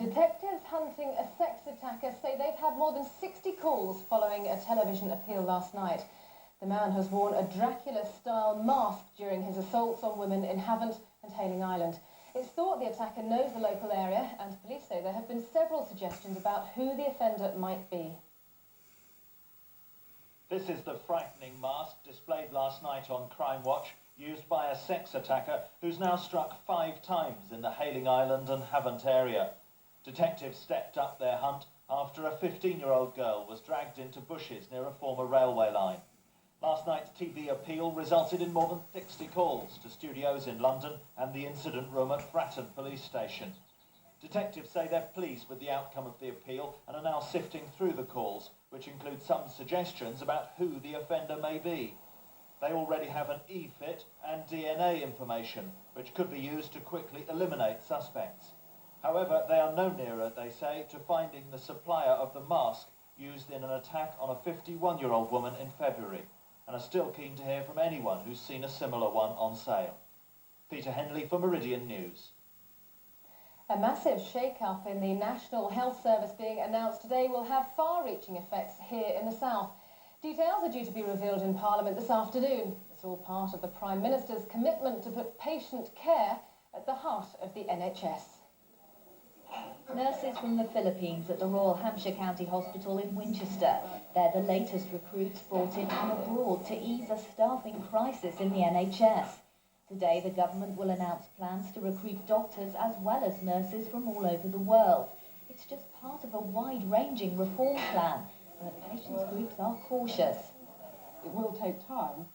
Detectives hunting a sex attacker say they've had more than 60 calls following a television appeal last night. The man has worn a Dracula-style mask during his assaults on women in Havant and Hayling Island. It's thought the attacker knows the local area, and police say there have been several suggestions about who the offender might be. This is the frightening mask displayed last night on Crime Watch, used by a sex attacker who's now struck 5 times in the Hayling Island and Havant area. Detectives stepped up their hunt after a 15-year-old girl was dragged into bushes near a former railway line. Last night's TV appeal resulted in more than 60 calls to studios in London and the incident room at Fratton police station. Detectives say they're pleased with the outcome of the appeal and are now sifting through the calls, which include some suggestions about who the offender may be. They already have an e-fit and DNA information, which could be used to quickly eliminate suspects. However, they are no nearer, they say, to finding the supplier of the mask used in an attack on a 51-year-old woman in February, and are still keen to hear from anyone who's seen a similar one on sale. Peter Henley for Meridian News. A massive shake-up in the National Health Service being announced today will have far-reaching effects here in the south. Details are due to be revealed in Parliament this afternoon. It's all part of the Prime Minister's commitment to put patient care at the heart of the NHS. Nurses from the Philippines at the Royal Hampshire County Hospital in Winchester. They're the latest recruits brought in from abroad to ease a staffing crisis in the NHS. Today, the government will announce plans to recruit doctors as well as nurses from all over the world. It's just part of a wide-ranging reform plan, but patients groups are cautious. It will take time,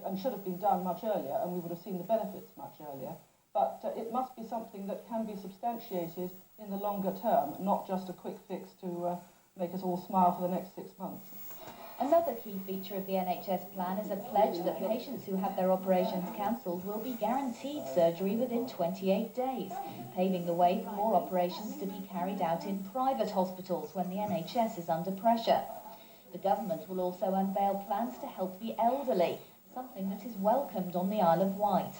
and should have been done much earlier, and we would have seen the benefits much earlier. But it must be something that can be substantiated in the longer term, not just a quick fix to make us all smile for the next 6 months. Another key feature of the NHS plan is a pledge that patients who have their operations cancelled will be guaranteed surgery within 28 days, paving the way for more operations to be carried out in private hospitals when the NHS is under pressure. The government will also unveil plans to help the elderly, something that is welcomed on the Isle of Wight.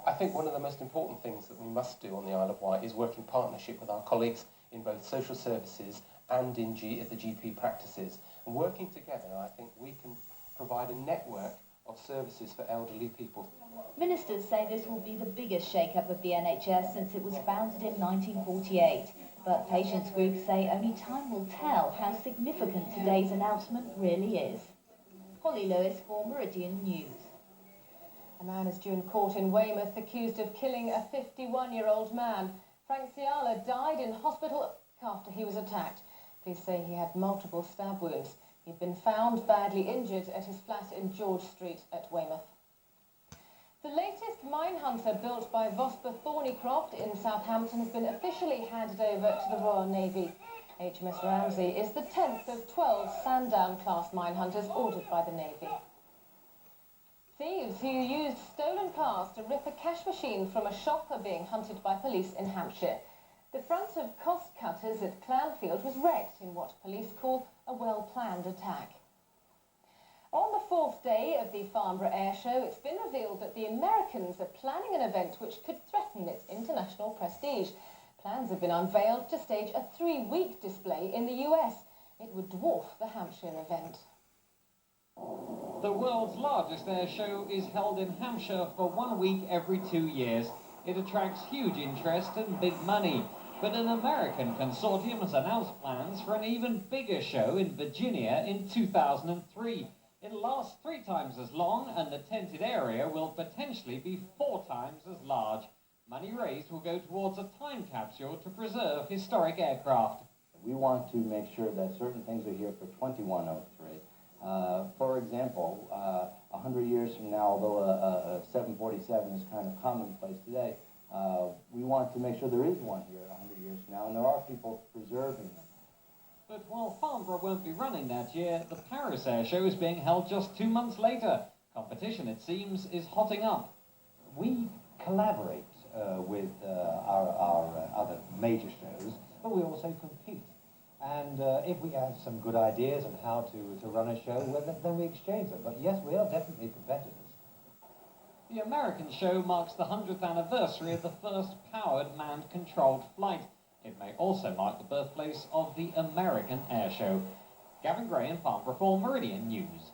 I think one of the most important things that we must do on the Isle of Wight is work in partnership with our colleagues in both social services and in the GP practices. And working together, I think we can provide a network of services for elderly people. Ministers say this will be the biggest shake-up of the NHS since it was founded in 1948. But patients groups say only time will tell how significant today's announcement really is. Holly Lewis for Meridian News. A man is due in court in Weymouth accused of killing a 51-year-old man. Frank Ciala died in hospital after he was attacked. Police say he had multiple stab wounds. He'd been found badly injured at his flat in George Street at Weymouth. The latest mine hunter built by Vosper Thornycroft in Southampton has been officially handed over to the Royal Navy. HMS Ramsey is the 10th of 12 Sandown-class mine hunters ordered by the Navy. Thieves who used stolen cars to rip a cash machine from a shop are being hunted by police in Hampshire. The front of Cost Cutters at Clanfield was wrecked in what police call a well-planned attack. On the 4th day of the Farnborough Air Show, it's been revealed that the Americans are planning an event which could threaten its international prestige. Plans have been unveiled to stage a 3-week display in the US. It would dwarf the Hampshire event. The world's largest air show is held in Hampshire for 1 week every 2 years. It attracts huge interest and big money. But an American consortium has announced plans for an even bigger show in Virginia in 2003. It'll last 3 times as long, and the tented area will potentially be 4 times as large. Money raised will go towards a time capsule to preserve historic aircraft. We want to make sure that certain things are here for 2103. For example, 100 years from now, although a 747 is kind of commonplace today, we want to make sure there is one here 100 years from now, and there are people preserving them. But while Farnborough won't be running that year, the Paris Air Show is being held just 2 months later. Competition, it seems, is hotting up. We collaborate with our other major shows, but we also compete. And if we have some good ideas on how to run a show, well, then we exchange them. But yes, we are definitely competitors. The American show marks the 100th anniversary of the first powered manned-controlled flight. It may also mark the birthplace of the American Air Show. Gavin Gray in Farnborough for Meridian News.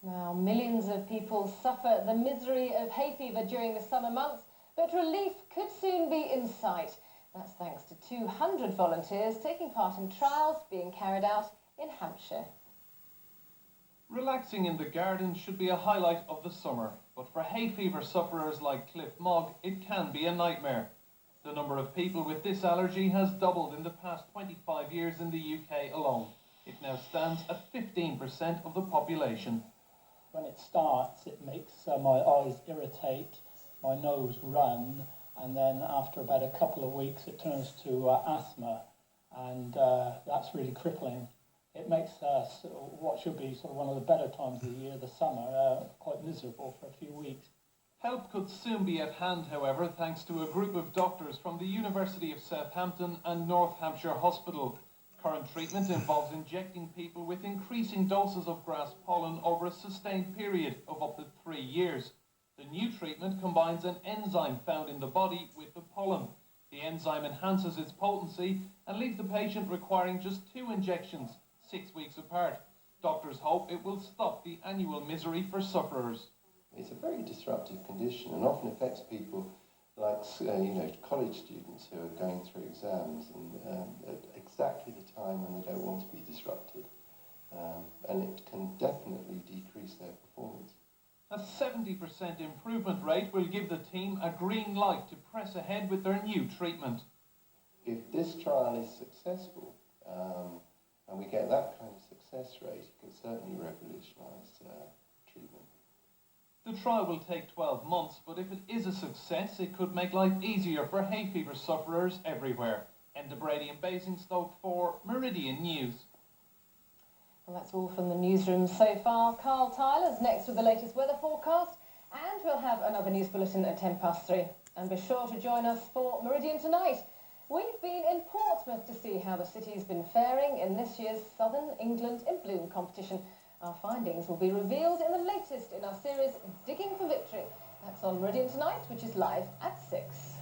Now, millions of people suffer the misery of hay fever during the summer months, but relief could soon be in sight. That's thanks to 200 volunteers taking part in trials being carried out in Hampshire. Relaxing in the garden should be a highlight of the summer, but for hay fever sufferers like Cliff Mogg, it can be a nightmare. The number of people with this allergy has doubled in the past 25 years in the UK alone. It now stands at 15% of the population. When it starts, it makes my eyes irritate, my nose run, and then after about a couple of weeks it turns to asthma, and that's really crippling. It makes what should be sort of one of the better times of the year, the summer, quite miserable for a few weeks. Help could soon be at hand, however, thanks to a group of doctors from the University of Southampton and North Hampshire Hospital. Current treatment involves injecting people with increasing doses of grass pollen over a sustained period of up to 3 years. The new treatment combines an enzyme found in the body with the pollen. The enzyme enhances its potency and leaves the patient requiring just 2 injections, 6 weeks apart. Doctors hope it will stop the annual misery for sufferers. It's a very disruptive condition and often affects people like college students who are going through exams and at exactly the time when they don't want to be disrupted. And it can definitely decrease their performance. A 70% improvement rate will give the team a green light to press ahead with their new treatment. If this trial is successful, and we get that kind of success rate, it can certainly revolutionise treatment. The trial will take 12 months, but if it is a success, it could make life easier for hay fever sufferers everywhere. Enda Brady in Basingstoke for Meridian News. Well, that's all from the newsroom so far. Carl Tyler's next with the latest weather forecast, and we'll have another news bulletin at 3:10. And be sure to join us for Meridian Tonight. We've been in Portsmouth to see how the city's been faring in this year's Southern England in Bloom competition. Our findings will be revealed in the latest in our series Digging for Victory. That's on Meridian Tonight, which is live at 6.